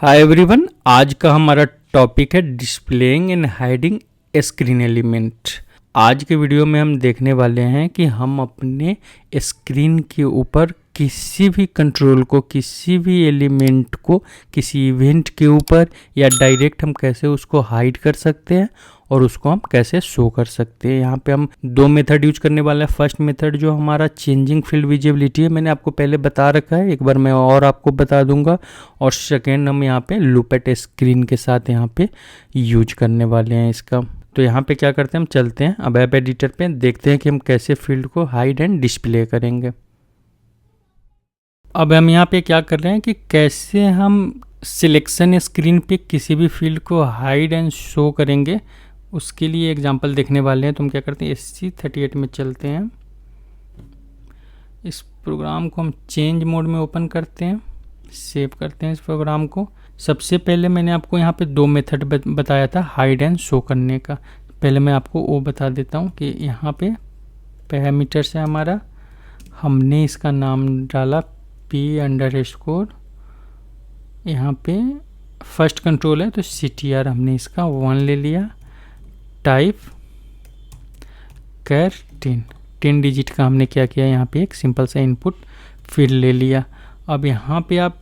Hi everyone, आज का हमारा टॉपिक है displaying and hiding screen element. आज के वीडियो में हम देखने वाले हैं कि हम अपने स्क्रीन के ऊपर किसी भी कंट्रोल को, किसी भी एलिमेंट को, किसी इवेंट के ऊपर या डायरेक्ट हम कैसे उसको हाइड कर सकते हैं और उसको हम कैसे शो कर सकते हैं। यहाँ पे हम दो मेथड यूज करने वाले हैं। फर्स्ट मेथड जो हमारा चेंजिंग फील्ड विजिबिलिटी है, मैंने आपको पहले बता रखा है, एक बार मैं और आपको बता दूंगा। और सेकेंड हम यहाँ पे लूप एट स्क्रीन के साथ यहाँ पे यूज करने वाले हैं इसका। तो यहाँ पे क्या करते हैं, हम चलते हैं अब ऐप एडिटर पे, देखते हैं कि हम कैसे फील्ड को हाइड एंड डिस्प्ले करेंगे। अब हम यहाँ पे क्या कर रहे हैं कि कैसे हम सिलेक्शन स्क्रीन पे किसी भी फील्ड को हाइड एंड शो करेंगे, उसके लिए एग्जांपल देखने वाले हैं। तो हम क्या करते हैं, SC38 में चलते हैं। इस प्रोग्राम को हम चेंज मोड में ओपन करते हैं, सेव करते हैं इस प्रोग्राम को। सबसे पहले मैंने आपको यहाँ पे दो मेथड बताया था हाइड एंड शो करने का। पहले मैं आपको वो बता देता हूँ कि यहाँ पे पैरामीटर से हमारा, हमने इसका नाम डाला P_, यहाँ पे फर्स्ट कंट्रोल है तो CTR हमने इसका 1 ले लिया। टाइप कर 10 डिजिट का हमने क्या किया, यहाँ पे एक सिंपल सा इनपुट फील्ड ले लिया। अब यहाँ पे आप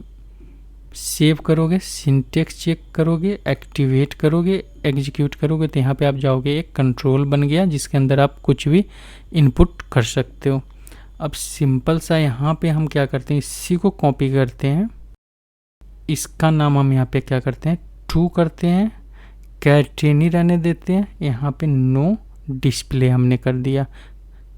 सेव करोगे, सिंटेक्स चेक करोगे, एक्टिवेट करोगे, एग्जीक्यूट करोगे, तो यहाँ पे आप जाओगे, एक कंट्रोल बन गया जिसके अंदर आप कुछ भी इनपुट कर सकते हो। अब सिंपल सा यहाँ पे हम क्या करते हैं, इसी को कॉपी करते हैं, इसका नाम हम यहाँ पे क्या करते हैं, 2 करते हैं, कैटेनी रहने देते हैं। यहाँ पे नो डिस्प्ले हमने कर दिया।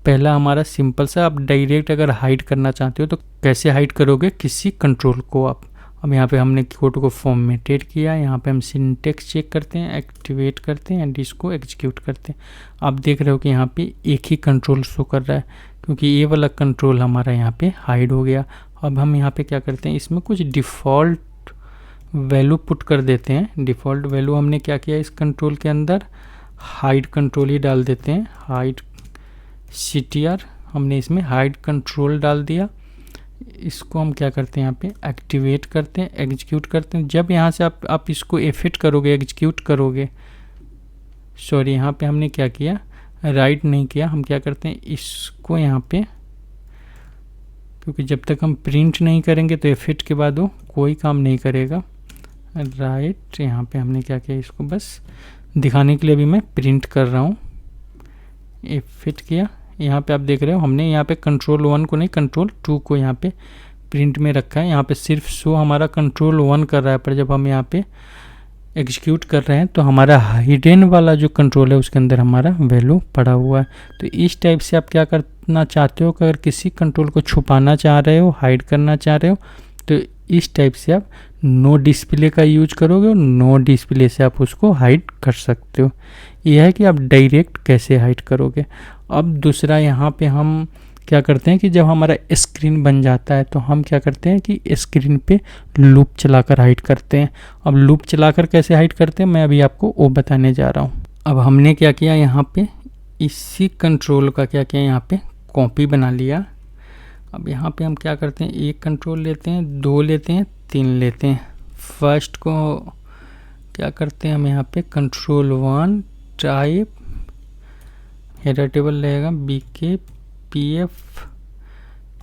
पहला हमारा सिंपल सा। आप डायरेक्ट अगर हाइड करना चाहते हो तो कैसे हाइड करोगे किसी कंट्रोल को आप। अब यहाँ पे हमने कोड को फॉर्मेटेड किया, यहाँ पे हम सिंटेक्स चेक करते हैं, एक्टिवेट करते हैं एंड इसको एग्जीक्यूट करते हैं। आप देख रहे हो कि यहाँ पे एक ही कंट्रोल शो कर रहा है क्योंकि ये वाला कंट्रोल हमारा यहाँ पे हाइड हो गया। अब हम यहाँ पे क्या करते हैं, इसमें कुछ डिफ़ॉल्ट वैल्यू पुट कर देते हैं। डिफ़ॉल्ट वैल्यू हमने क्या किया, इस कंट्रोल के अंदर हाइड कंट्रोल ही डाल देते हैं। हाइड CTR हमने इसमें हाइड कंट्रोल डाल दिया। इसको हम क्या करते हैं, यहाँ पे एक्टिवेट करते हैं, एग्जीक्यूट करते हैं। जब यहाँ से आप इसको एफिट करोगे, एग्जीक्यूट करोगे, सॉरी यहाँ पे हमने क्या किया, राइट नहीं किया, हम क्या करते हैं, इसको यहाँ पे, क्योंकि जब तक हम प्रिंट नहीं करेंगे तो एफिट के बाद वो कोई काम नहीं करेगा। राइट, यहाँ पे हमने क्या किया, इसको बस दिखाने के लिए अभी मैं प्रिंट कर रहा हूँ। एफिट किया, यहाँ पे आप देख रहे हो हमने यहाँ पे कंट्रोल 1 को नहीं, कंट्रोल 2 को यहाँ पे प्रिंट में रखा है। यहाँ पे सिर्फ शो हमारा कंट्रोल 1 कर रहा है, पर जब हम यहाँ पे एग्जीक्यूट कर रहे हैं तो हमारा हिडन वाला जो कंट्रोल है उसके अंदर हमारा वैल्यू पड़ा हुआ है। तो इस टाइप से आप क्या करना चाहते हो, अगर किसी कंट्रोल को छुपाना चाह रहे हो, हाइड करना चाह रहे हो, तो इस टाइप से आप नो डिस्प्ले का यूज करोगे और नो डिस्प्ले से आप उसको हाइड कर सकते हो। यह है कि आप डायरेक्ट कैसे हाइड करोगे। अब दूसरा यहाँ पे हम क्या करते हैं कि जब हमारा स्क्रीन बन जाता है तो हम क्या करते हैं कि स्क्रीन पे लूप चलाकर हाइड करते हैं। अब लूप चलाकर कैसे हाइड करते हैं मैं अभी आपको वो बताने जा रहा हूँ। अब हमने क्या किया, यहाँ पे इसी कंट्रोल का क्या किया, यहाँ पे कॉपी बना लिया। अब यहाँ पे हम क्या करते हैं, एक कंट्रोल लेते हैं, 2 लेते हैं, 3 लेते हैं। फर्स्ट को क्या करते हैं, हम यहाँ पे कंट्रोल 1 टाइप हेडर टेबल रहेगा BKPF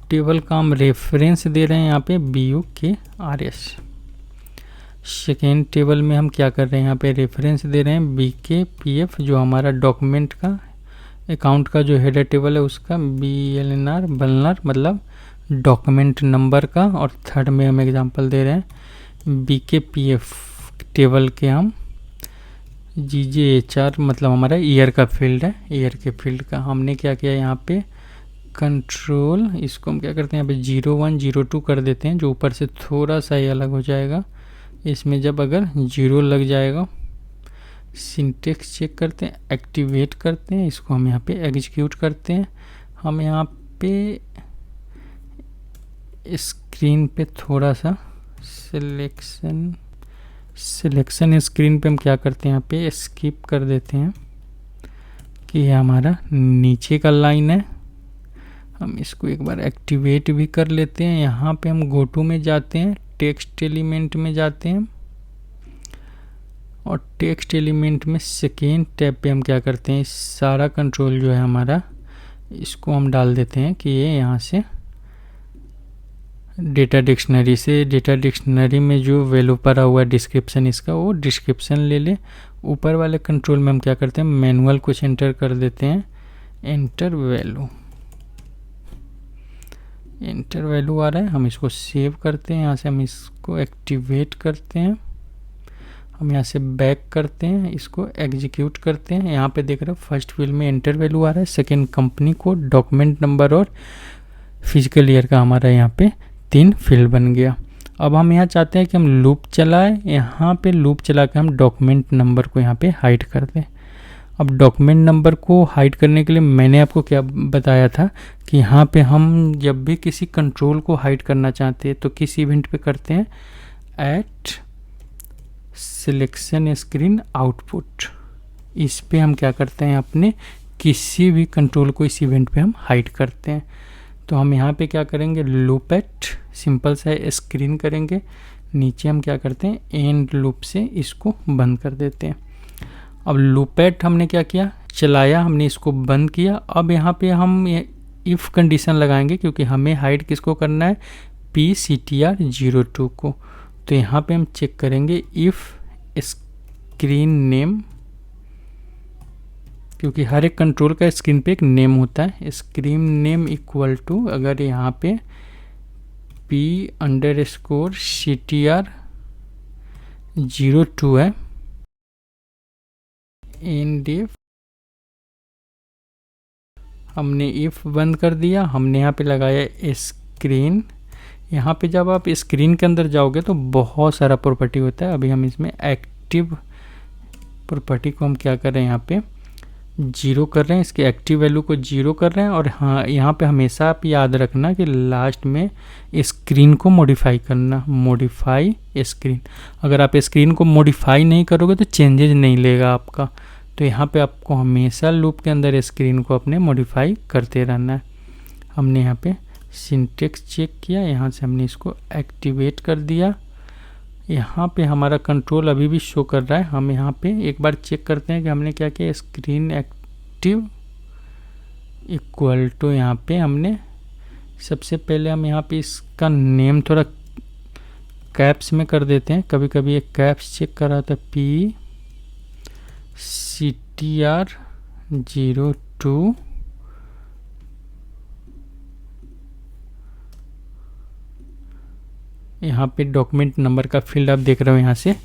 टेबल का हम रेफरेंस दे रहे हैं यहाँ पे BUKRS। सेकेंड टेबल में हम क्या कर रहे हैं, यहाँ पे रेफरेंस दे रहे हैं BKPF जो हमारा डॉक्यूमेंट का, अकाउंट का जो हेडर टेबल है उसका बलनर मतलब डॉक्यूमेंट नंबर का। और थर्ड में हम एग्जांपल दे रहे हैं BKPF टेबल के हम GJHR मतलब हमारा ईयर का फील्ड है, ईयर के फील्ड का हमने क्या किया, यहाँ पे कंट्रोल, इसको हम क्या करते हैं, यहाँ पे 01 02 कर देते हैं, जो ऊपर से थोड़ा सा ही अलग हो जाएगा। इसमें जब अगर 0 लग जाएगा, सिंटेक्स चेक करते हैं, एक्टिवेट करते हैं, इसको हम यहाँ पे एग्जीक्यूट करते हैं। हम यहाँ पे स्क्रीन पे थोड़ा सा सिलेक्शन स्क्रीन पे हम क्या करते हैं, यहाँ पे स्किप कर देते हैं कि ये हमारा नीचे का लाइन है। हम इसको एक बार एक्टिवेट भी कर लेते हैं। यहाँ पे हम गो टू में जाते हैं, टेक्स्ट एलिमेंट में जाते हैं, और टेक्स्ट एलिमेंट में सेकेंड टैब पे हम क्या करते हैं, सारा कंट्रोल जो है हमारा, इसको हम डाल देते हैं कि ये यहाँ से डेटा डिक्शनरी से, डेटा डिक्शनरी में जो वैल्यू पड़ा हुआ है डिस्क्रिप्शन इसका, वो डिस्क्रिप्शन ले ले। ऊपर वाले कंट्रोल में हम क्या करते हैं, मैनुअल कुछ एंटर कर देते हैं, एंटर वैल्यू, एंटर वैल्यू आ रहा है, हम इसको सेव करते हैं। यहाँ से हम इसको एक्टिवेट करते हैं, हम यहाँ से बैक करते हैं, इसको एग्जीक्यूट करते हैं। यहाँ पे देख रहे हो फर्स्ट फील्ड में एंटर वैल्यू आ रहा है, second company code, document number और फिजिकल ईयर का हमारा यहाँ पे 3 फील्ड बन गया। अब हम यहाँ चाहते हैं कि हम लूप चलाएं, यहाँ पे लूप चला के हम डॉक्यूमेंट नंबर को यहाँ पे हाइड कर दें। अब डॉक्यूमेंट नंबर को हाइड करने के लिए मैंने आपको क्या बताया था कि यहाँ पे हम जब भी किसी कंट्रोल को हाइड करना चाहते हैं तो किस इवेंट पे करते हैं, एट सिलेक्शन स्क्रीन आउटपुट, इस पे हम क्या करते हैं, अपने किसी भी कंट्रोल को इस इवेंट पे हम हाइड करते हैं। तो हम यहाँ पे क्या करेंगे, लूप एट सिंपल सा स्क्रीन करेंगे, नीचे हम क्या करते हैं, एंड लूप से इसको बंद कर देते हैं। अब लूप एट हमने क्या किया, चलाया, हमने इसको बंद किया। अब यहाँ पे हम इफ़ कंडीशन लगाएंगे क्योंकि हमें हाइड किसको करना है, PCTR02 को। तो यहाँ पे हम चेक करेंगे इफ़ स्क्रीन नेम, क्योंकि हर एक कंट्रोल का स्क्रीन पे एक नेम होता है, स्क्रीन नेम इक्वल टू, अगर यहाँ पे P_CTR02 है, एंड इफ, हमने इफ बंद कर दिया, हमने यहाँ पे लगाया स्क्रीन। यहाँ पे जब आप स्क्रीन के अंदर जाओगे तो बहुत सारा प्रॉपर्टी होता है। अभी हम इसमें एक्टिव प्रॉपर्टी को हम क्या कर रहे हैं, यहाँ पे 0 कर रहे हैं, इसके एक्टिव वैल्यू को 0 कर रहे हैं। और हाँ, यहाँ पे हमेशा आप याद रखना कि लास्ट में स्क्रीन को मॉडिफाई करना, मॉडिफाई स्क्रीन। अगर आप स्क्रीन को मॉडिफाई नहीं करोगे तो चेंजेज नहीं लेगा आपका। तो यहाँ पे आपको हमेशा लूप के अंदर स्क्रीन को अपने मॉडिफाई करते रहना है। हमने यहाँ पे सिंटेक्स चेक किया, यहाँ से हमने इसको एक्टिवेट कर दिया। यहाँ पे हमारा कंट्रोल अभी भी शो कर रहा है। हम यहाँ पे एक बार चेक करते हैं कि हमने क्या किया, स्क्रीन एक्टिव इक्वल टू, यहाँ पे हमने सबसे पहले हम यहाँ पे इसका नेम थोड़ा कैप्स में कर देते हैं, कभी कभी ये कैप्स चेक कर रहा था, PCTR02 यहाँ पे डॉक्यूमेंट नंबर का फील्ड आप देख रहे हो यहाँ से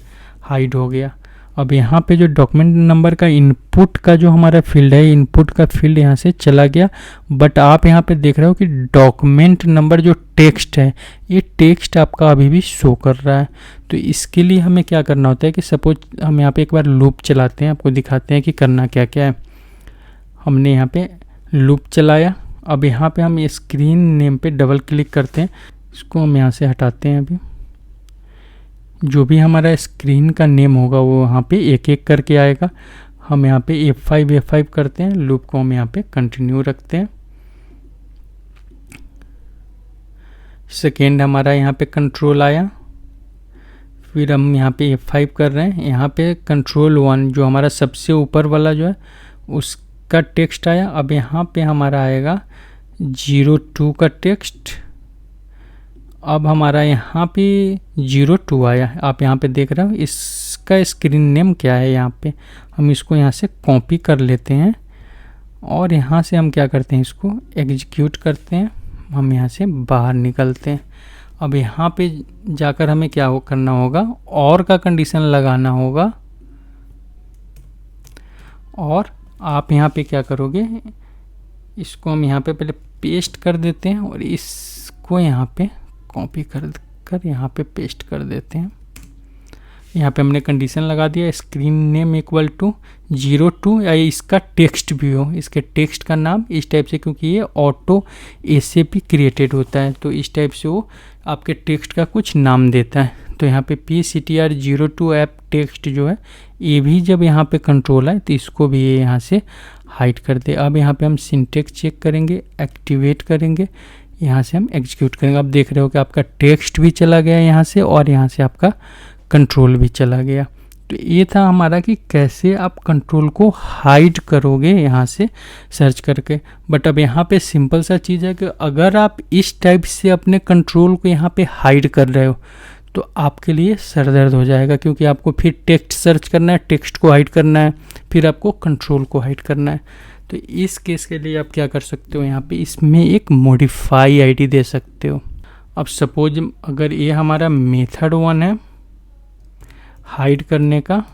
हाइड हो गया। अब यहाँ पे जो डॉक्यूमेंट नंबर का इनपुट का जो हमारा फील्ड है, इनपुट का फील्ड यहाँ से चला गया। बट आप यहाँ पे देख रहे हो कि डॉक्यूमेंट नंबर जो टेक्स्ट है, ये टेक्स्ट आपका अभी भी शो कर रहा है। तो इसके लिए हमें क्या करना होता है कि सपोज हम यहाँ पे एक बार लूप चलाते हैं, आपको दिखाते हैं कि करना क्या क्या है। हमने यहाँ पे लूप चलाया, अब यहाँ पे हम स्क्रीन नेम पे डबल क्लिक करते हैं, इसको हम यहाँ से हटाते हैं। अभी जो भी हमारा स्क्रीन का नेम होगा वो यहाँ पे एक एक करके आएगा। हम यहाँ पे F5 करते हैं, लूप को हम यहाँ पे कंटिन्यू रखते हैं। सेकेंड हमारा यहाँ पे कंट्रोल आया, फिर हम यहाँ पे F5 कर रहे हैं। यहाँ पे कंट्रोल 1 जो हमारा सबसे ऊपर वाला जो है उसका टेक्स्ट आया। अब यहाँ पे हमारा आएगा 02 का टेक्स्ट। अब हमारा यहाँ पे 02 आया, आप यहाँ पे देख रहे हो। इसका स्क्रीन नेम क्या है, यहाँ पे हम इसको यहाँ से कॉपी कर लेते हैं और यहाँ से हम क्या करते हैं, इसको एग्जीक्यूट करते हैं। हम यहाँ से बाहर निकलते हैं। अब यहाँ पे जाकर हमें क्या करना होगा, और का कंडीशन लगाना होगा। और आप यहाँ पे क्या करोगे, इसको हम यहाँ पे पहले पेस्ट कर देते हैं और इसको यहाँ पे कॉपी कर यहाँ पे पेस्ट कर देते हैं। यहाँ पे हमने कंडीशन लगा दिया, स्क्रीन नेम इक्वल टू 02 या इसका टेक्स्ट भी हो, इसके टेक्स्ट का नाम इस टाइप से, क्योंकि ये ऑटो ACP क्रिएटेड होता है तो इस टाइप से वो आपके टेक्स्ट का कुछ नाम देता है। तो यहाँ पे PCTR02 ऐप टेक्स्ट जो है, ये भी जब यहाँ पे कंट्रोल है तो इसको भी ये यहाँ से हाइड कर दे। अब यहाँ पे हम सिंटेक्स चेक करेंगे, एक्टिवेट करेंगे, यहाँ से हम एग्जीक्यूट करेंगे। आप देख रहे हो कि आपका टेक्स्ट भी चला गया यहाँ से और यहाँ से आपका कंट्रोल भी चला गया। तो ये था हमारा कि कैसे आप कंट्रोल को हाइड करोगे यहाँ से सर्च करके। बट अब यहाँ पे सिंपल सा चीज़ है कि अगर आप इस टाइप से अपने कंट्रोल को यहाँ पे हाइड कर रहे हो तो आपके लिए सर दर्द हो जाएगा, क्योंकि आपको फिर टेक्स्ट सर्च करना है, टेक्स्ट को हाइड करना है, फिर आपको कंट्रोल को हाइड करना है। तो इस केस के लिए आप क्या कर सकते हो, यहाँ पे इसमें एक मॉडिफाई आईडी दे सकते हो। अब सपोज अगर ये हमारा मेथड 1 है हाइड करने का,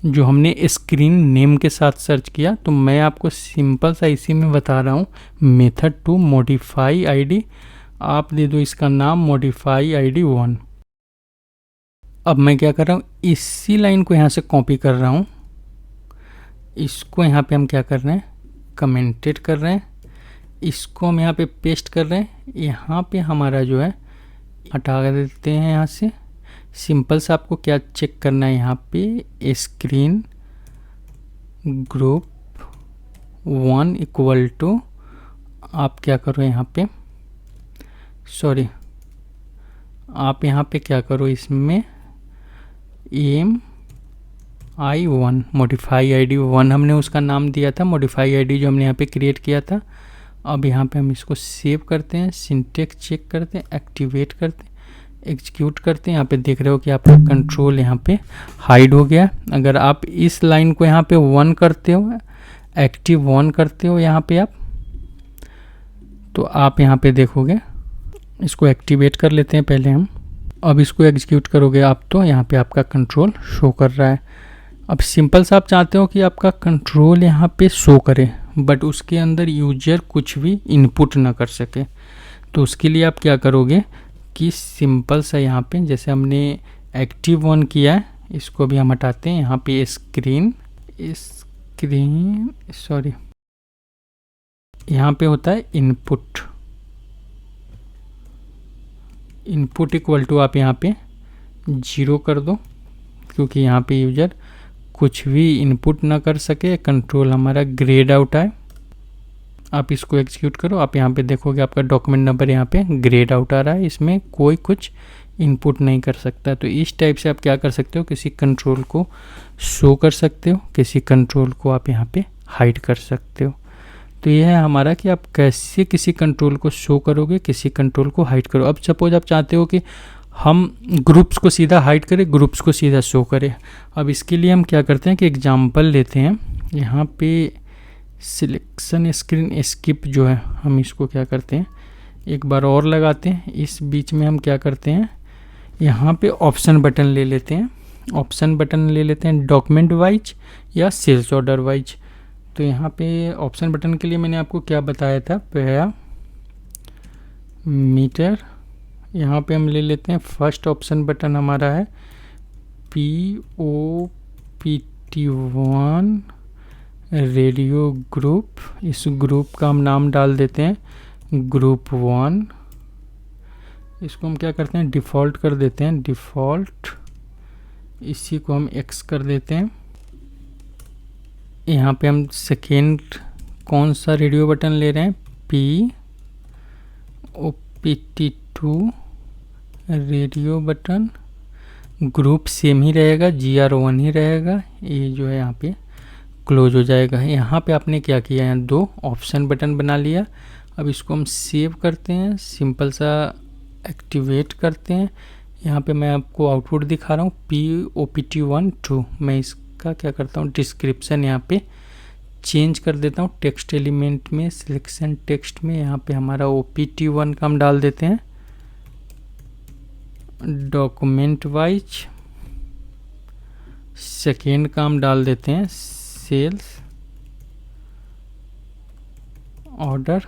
जो हमने स्क्रीन नेम के साथ सर्च किया, तो मैं आपको सिंपल सा इसी में बता रहा हूँ मेथड 2 मॉडिफाई आईडी, आप दे दो इसका नाम मॉडिफाई आईडी 1। अब मैं क्या कर रहा हूँ, इसी लाइन को यहाँ से कॉपी कर रहा हूँ, इसको यहाँ पे हम क्या कर रहे हैं, कमेंटेड कर रहे हैं, इसको हम यहाँ पे पेस्ट कर रहे हैं। यहाँ पे हमारा जो है हटा देते हैं यहाँ से। सिंपल सा आपको क्या चेक करना है, यहाँ पे स्क्रीन ग्रुप 1 इक्वल टू, आप क्या करो यहाँ पे, सॉरी आप यहाँ पे क्या करो, इसमें MI1 मॉडिफाई आईडी 1 हमने उसका नाम दिया था, मॉडिफाई आईडी जो हमने यहाँ पे क्रिएट किया था। अब यहाँ पे हम इसको सेव करते हैं, सिंटेक्स चेक करते हैं, एक्टिवेट करते हैं, एग्जीक्यूट करते हैं। यहाँ पे देख रहे हो कि आपका कंट्रोल यहाँ पे हाइड हो गया। अगर आप इस लाइन को यहाँ पे 1 करते हो, एक्टिव 1 करते हो यहाँ पे आप, तो आप यहाँ पे देखोगे, इसको एक्टिवेट कर लेते हैं पहले हम। अब इसको एग्जीक्यूट करोगे आप, तो यहाँ पे आपका कंट्रोल शो कर रहा है। अब सिंपल सा आप चाहते हो कि आपका कंट्रोल यहाँ पे शो करे, बट उसके अंदर यूजर कुछ भी इनपुट ना कर सके। तो उसके लिए आप क्या करोगे कि सिंपल सा यहाँ पे जैसे हमने एक्टिव 1 किया है, इसको भी हम हटाते हैं। यहाँ पे स्क्रीन सॉरी, यहाँ पे होता है इनपुट इक्वल टू, आप यहाँ पे 0 कर दो, क्योंकि यहाँ पे यूजर कुछ भी इनपुट ना कर सके, कंट्रोल हमारा ग्रेड आउट है। आप इसको एग्जीक्यूट करो, आप यहाँ पे देखोगे आपका डॉक्यूमेंट नंबर यहाँ पे ग्रेड आउट आ रहा है, इसमें कोई कुछ इनपुट नहीं कर सकता। तो इस टाइप से आप क्या कर सकते हो, किसी कंट्रोल को शो कर सकते हो, किसी कंट्रोल को आप यहाँ पे हाइड कर सकते हो। तो यह है हमारा कि आप कैसे किसी कंट्रोल को शो करोगे, किसी कंट्रोल को हाइड करो। अब सपोज आप चाहते हो कि हम ग्रुप्स को सीधा हाइड करें, ग्रुप्स को सीधा शो करें। अब इसके लिए हम क्या करते हैं कि एग्जांपल लेते हैं, यहाँ पे सिलेक्शन स्क्रीन स्किप जो है, हम इसको क्या करते हैं एक बार और लगाते हैं। इस बीच में हम क्या करते हैं, यहाँ पे ऑप्शन बटन ले लेते हैं, ऑप्शन बटन ले लेते हैं डॉक्यूमेंट वाइज या सेल्स ऑर्डर वाइज। तो यहाँ पे ऑप्शन बटन के लिए मैंने आपको क्या बताया था, पैरामीटर। यहाँ पे हम ले लेते हैं फर्स्ट ऑप्शन बटन हमारा है POPT1 रेडियो ग्रुप। इस ग्रुप का हम नाम डाल देते हैं ग्रुप 1। इसको हम क्या करते हैं, डिफ़ॉल्ट कर देते हैं, डिफ़ॉल्ट। इसी को हम X कर देते हैं। यहाँ पे हम सेकेंड कौन सा रेडियो बटन ले रहे हैं, POPT2 radio button. Group same ही रहेगा, GR1 ही रहेगा। ये जो है यहाँ पे क्लोज हो जाएगा। यहाँ पे आपने क्या किया, यहाँ 2 ऑप्शन बटन बना लिया। अब इसको हम सेव करते हैं, सिंपल सा एक्टिवेट करते हैं। यहाँ पे मैं आपको आउटपुट दिखा रहा हूँ POPT1 2। मैं इसका क्या करता हूँ, डिस्क्रिप्शन यहाँ पे चेंज कर देता हूँ, टेक्स्ट एलिमेंट में सिलेक्शन टेक्स्ट में यहाँ पे हमारा OPT1 का हम डाल देते हैं डॉक्यूमेंट वाइज। सेकेंड का हम डाल देते हैं सेल्स ऑर्डर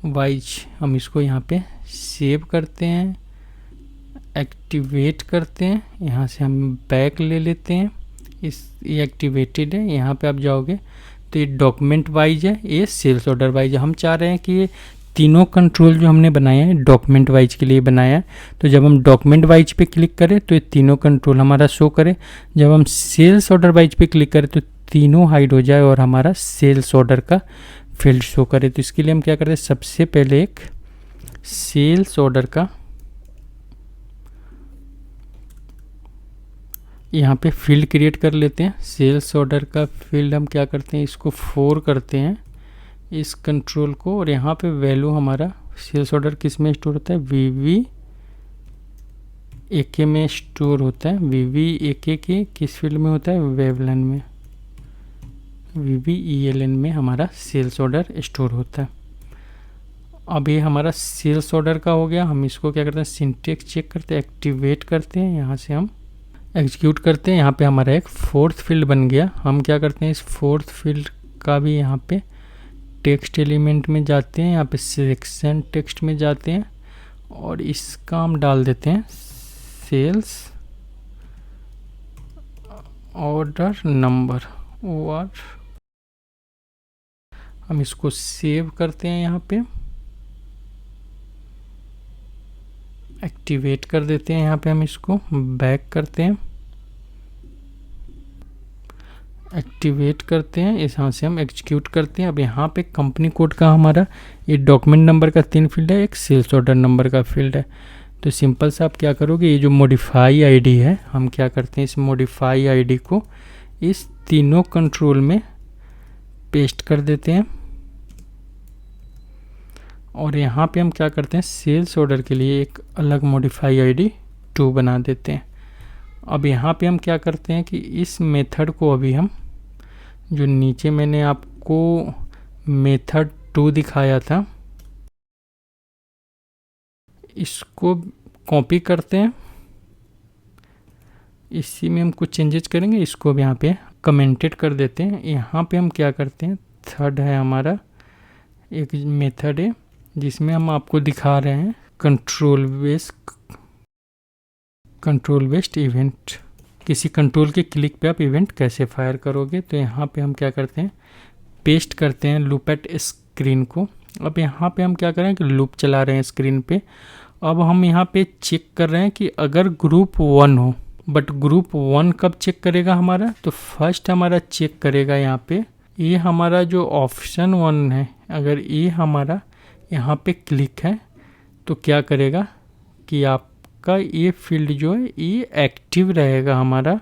वाइज। हम इसको यहाँ पे सेव करते हैं, एक्टिवेट करते हैं। यहाँ से हम बैक ले लेते हैं, ये एक्टिवेटेड है। यहाँ पे आप जाओगे तो ये डॉक्यूमेंट वाइज है, ये सेल्स ऑर्डर वाइज है। हम चाह रहे हैं कि ये तीनों कंट्रोल जो हमने बनाया है डॉक्यूमेंट वाइज के लिए बनाया है। तो जब हम डॉक्यूमेंट वाइज पे क्लिक करें तो ये तीनों कंट्रोल हमारा शो करे। जब हम सेल्स ऑर्डर वाइज पे क्लिक करें तो तीनों हाइड हो जाए और हमारा सेल्स ऑर्डर का फील्ड शो करे। तो इसके लिए हम क्या करते हैं, सबसे पहले एक सेल्स ऑर्डर का यहाँ पे फील्ड क्रिएट कर लेते हैं। सेल्स ऑर्डर का फील्ड हम क्या करते हैं, इसको 4 करते हैं इस कंट्रोल को, और यहाँ पे वैल्यू हमारा सेल्स ऑर्डर किस में स्टोर होता है, वीवी AK में स्टोर होता है। वीवी AK के किस फील्ड में होता है, वेवलन में, VVELN में हमारा सेल्स ऑर्डर स्टोर होता है। अब ये हमारा सेल्स ऑर्डर का हो गया। हम इसको क्या करते हैं, सिंटेक्स चेक करते हैं, एक्टिवेट करते हैं, यहाँ से हम एग्जीक्यूट करते हैं। यहाँ पे हमारा एक 4th फील्ड बन गया। हम क्या करते हैं, इस 4th फील्ड का भी यहाँ पे टेक्स्ट एलिमेंट में जाते हैं, यहाँ पे सिलेक्शन टेक्स्ट में जाते हैं, और इसका हम डाल देते हैं सेल्स ऑर्डर नंबर, और हम इसको सेव करते हैं, यहाँ पे एक्टिवेट कर देते हैं। यहाँ पे हम इसको बैक करते हैं, एक्टिवेट करते हैं, यहाँ से हम एग्जीक्यूट करते हैं। अब यहाँ पे कंपनी कोड का हमारा ये डॉक्यूमेंट नंबर का 3 फील्ड है, एक सेल्स ऑर्डर नंबर का फील्ड है। तो सिंपल सा आप क्या करोगे, ये जो मॉडिफाई आईडी है, हम क्या करते हैं, इस मॉडिफाई आईडी को इस तीनों कंट्रोल में पेस्ट कर देते हैं, और यहाँ पे हम क्या करते हैं, सेल्स ऑर्डर के लिए एक अलग मॉडिफाई आईडी 2 बना देते हैं। अब यहाँ पे हम क्या करते हैं कि इस मेथड को अभी हम, जो नीचे मैंने आपको मेथड 2 दिखाया था, इसको कॉपी करते हैं, इसी में हम कुछ चेंजेस करेंगे, इसको भी यहाँ पे कमेंटेड कर देते हैं। यहाँ पे हम क्या करते हैं, 3rd है हमारा एक मेथड है जिसमें हम आपको दिखा रहे हैं कंट्रोल बेस्ड इवेंट, किसी कंट्रोल के क्लिक पे आप इवेंट कैसे फायर करोगे। तो यहाँ पे हम क्या करते हैं, पेस्ट करते हैं लूप एट स्क्रीन को। अब यहाँ पे हम क्या करें कि लूप चला रहे हैं स्क्रीन पे। अब हम यहाँ पे चेक कर रहे हैं कि अगर ग्रुप 1 हो, बट ग्रुप 1 कब चेक करेगा हमारा, तो फर्स्ट हमारा चेक करेगा यहाँ पे, ये हमारा जो ऑप्शन 1 है, अगर ये हमारा यहाँ पे क्लिक है तो क्या करेगा कि आपका ये फील्ड जो है ये एक्टिव रहेगा हमारा।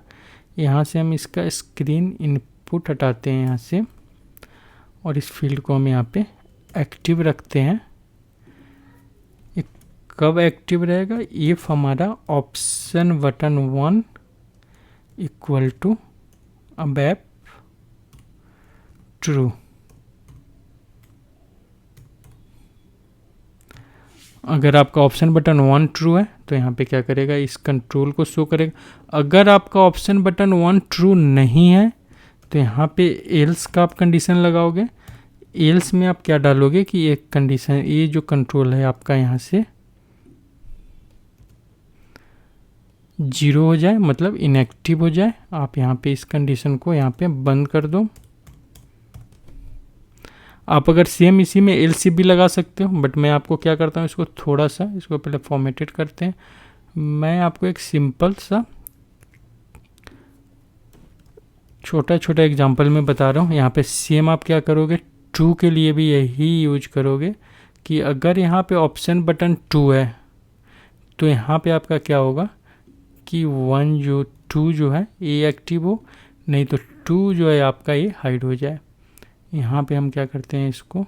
यहाँ से हम इसका स्क्रीन इनपुट हटाते हैं यहाँ से, और इस फील्ड को हम यहाँ पे एक्टिव रखते हैं। ये कब एक्टिव रहेगा, इफ हमारा option button 1 equal to above true. अगर आपका ऑप्शन बटन 1 ट्रू है तो यहाँ पे क्या करेगा, इस कंट्रोल को शो करेगा। अगर आपका ऑप्शन बटन 1 ट्रू नहीं है तो यहाँ पे एल्स का आप कंडीशन लगाओगे। एल्स में आप क्या डालोगे कि एक कंडीशन, ये जो कंट्रोल है आपका यहाँ से 0 हो जाए, मतलब इनएक्टिव हो जाए। आप यहाँ पे इस कंडीशन को यहाँ पे बंद कर दो। आप अगर सेम इसी में एल्स भी लगा सकते हो, बट मैं आपको क्या करता हूँ, इसको थोड़ा सा, इसको पहले फॉर्मेटेड करते हैं। मैं आपको एक सिंपल सा छोटा छोटा एग्जांपल में बता रहा हूँ। यहाँ पे सेम आप क्या करोगे, ट्रू के लिए भी यही यूज करोगे कि अगर यहाँ पे ऑप्शन बटन 2 है तो यहाँ पे आपका क्या होगा कि 2 जो है ये एक्टिव हो, नहीं तो 2 जो है आपका ये हाइड हो जाए। यहाँ पे हम क्या करते हैं, इसको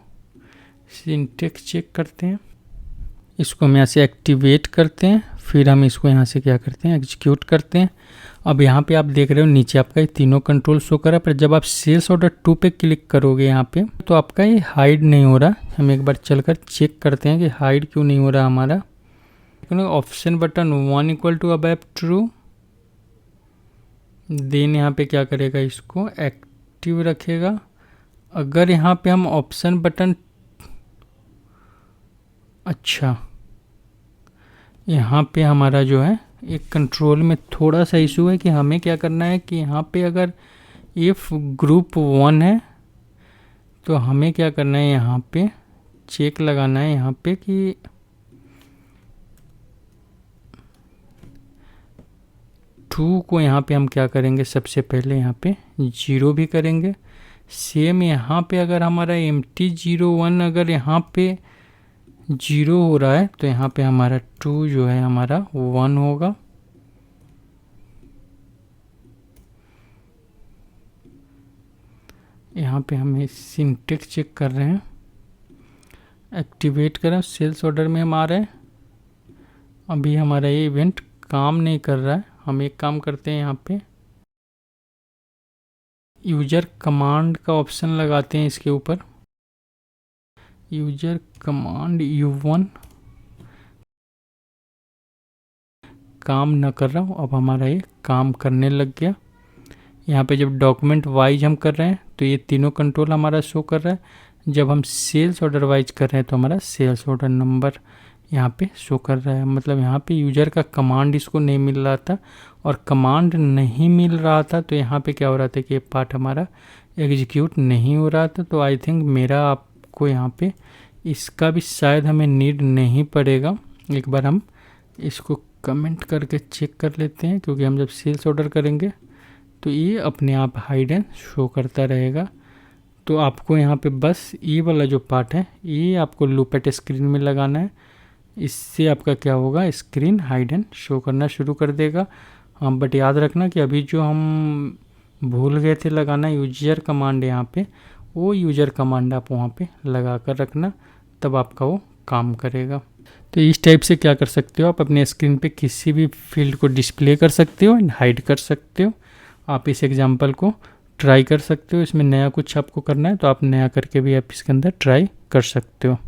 सिंटेक्स चेक करते हैं, इसको हम यहाँ से एक्टिवेट करते हैं, फिर हम इसको यहाँ से क्या करते हैं, एग्जीक्यूट करते हैं। अब यहाँ पे आप देख रहे हो नीचे आपका ये तीनों कंट्रोल शो कर रहा है, पर जब आप सेल्स ऑर्डर 2 पे क्लिक करोगे यहाँ पे तो आपका ये हाइड नहीं हो रहा। हम एक बार चलकर चेक करते हैं कि हाइड क्यों नहीं हो रहा हमारा। Option button 1 equal to above true, then यहाँ पे क्या करेगा, इसको एक्टिव रखेगा। अगर यहाँ पे हम ऑप्शन बटन, अच्छा यहाँ पे हमारा जो है एक कंट्रोल में थोड़ा सा इशू है कि हमें क्या करना है कि यहाँ पे अगर इफ ग्रुप 1 है तो हमें क्या करना है, यहाँ पे चेक लगाना है यहाँ पे कि टू को यहाँ पे हम क्या करेंगे, सबसे पहले यहाँ पे 0 भी करेंगे। सेम यहाँ पे अगर हमारा empty01 अगर यहाँ पे 0 हो रहा है तो यहाँ पे हमारा 2 जो है हमारा 1 होगा। यहाँ पे हमें सिंटेक्स चेक कर रहे हैं, एक्टिवेट करें, सेल्स ऑर्डर में हम आ रहे हैं। अभी हमारा ये इवेंट काम नहीं कर रहा है। हम एक काम करते हैं, यहाँ पे यूजर कमांड का ऑप्शन लगाते हैं इसके ऊपर, यूजर कमांड U1 काम न कर रहा हूँ। अब हमारा ये काम करने लग गया। यहाँ पे जब डॉक्यूमेंट वाइज हम कर रहे हैं तो ये तीनों कंट्रोल हमारा शो कर रहा है। जब हम सेल्स ऑर्डर वाइज कर रहे हैं तो हमारा सेल्स ऑर्डर नंबर यहाँ पे शो कर रहा है। मतलब यहाँ पे यूजर का कमांड इसको नहीं मिल रहा था, और कमांड नहीं मिल रहा था तो यहाँ पे क्या हो रहा था कि ये पार्ट हमारा एग्जीक्यूट नहीं हो रहा था। तो आई थिंक मेरा आपको यहाँ पे इसका भी शायद हमें नीड नहीं पड़ेगा। एक बार हम इसको कमेंट करके चेक कर लेते हैं, क्योंकि हम जब सेल्स ऑर्डर करेंगे तो ये अपने आप हाइड एंड शो करता रहेगा। तो आपको यहाँ पे बस ये वाला जो पार्ट है ये आपको लूप एट स्क्रीन में लगाना है। इससे आपका क्या होगा, स्क्रीन हाइड एंड शो करना शुरू कर देगा। हाँ, बट याद रखना कि अभी जो हम भूल गए थे लगाना यूजर कमांड, यहाँ पे वो यूजर कमांड आप वहाँ पे लगा कर रखना, तब आपका वो काम करेगा। तो इस टाइप से क्या कर सकते हो, आप अपने स्क्रीन पे किसी भी फील्ड को डिस्प्ले कर सकते हो एंड हाइड कर सकते हो। आप इस एग्जांपल को ट्राई कर सकते हो। इसमें नया कुछ आपको करना है तो आप नया करके भी आप इसके अंदर ट्राई कर सकते हो।